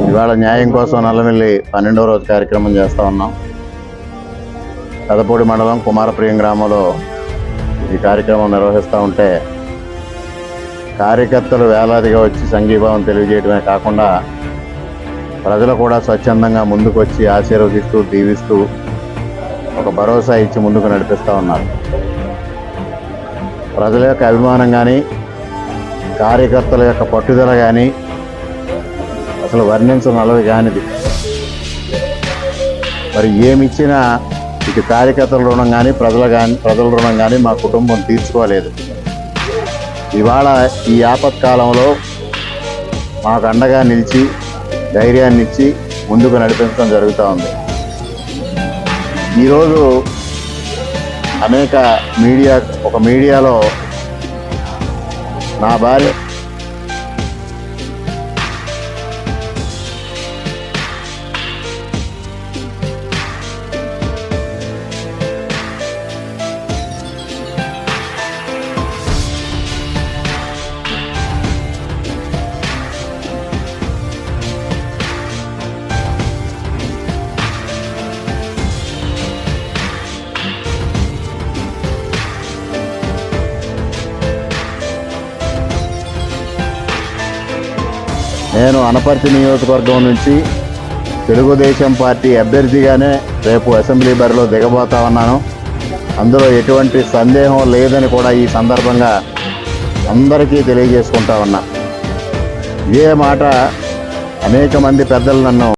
ఇవాళ న్యాయం కోసం నల్లమిల్లి 12వ రోజు కార్యక్రమం చేస్తూ ఉన్నాం. పెదపూడి మండలం కుమారప్రియం గ్రామంలో ఈ కార్యక్రమం నిర్వహిస్తూ ఉంటే కార్యకర్తలు వేలాదిగా వచ్చి సంఘీభావం తెలియజేయడమే కాకుండా ప్రజలు కూడా స్వచ్ఛందంగా ముందుకు వచ్చి ఆశీర్వదిస్తూ దీవిస్తూ ఒక భరోసా ఇచ్చి ముందుకు నడిపిస్తూ ఉన్నారు. ప్రజల యొక్క అభిమానం కానీ కార్యకర్తల యొక్క పట్టుదల కానీ అసలు వర్ణించనలవి కానిది. మరి ఏమిచ్చినా ఇటు కార్యకర్తల రుణం కానీ ప్రజల రుణం కానీ మా కుటుంబం తీర్చుకోలేదు. ఇవాళ ఈ ఆపత్కాలంలో మాకు అండగా నిలిచి ధైర్యాన్ని ఇచ్చి ముందుకు నడిపించడం జరుగుతూ ఉంది. ఈరోజు అనేక మీడియాలో నా భార్య నేను అనపర్తి నియోజకవర్గం నుంచి తెలుగుదేశం పార్టీ అభ్యర్థిగానే రేపు అసెంబ్లీ బరిలో దిగబోతా ఉన్నాను. అందులో ఎటువంటి సందేహం లేదని కూడా ఈ సందర్భంగా అందరికీ తెలియజేసుకుంటా ఉన్నా. ఇదే మాట అనేక మంది పెద్దలు నన్ను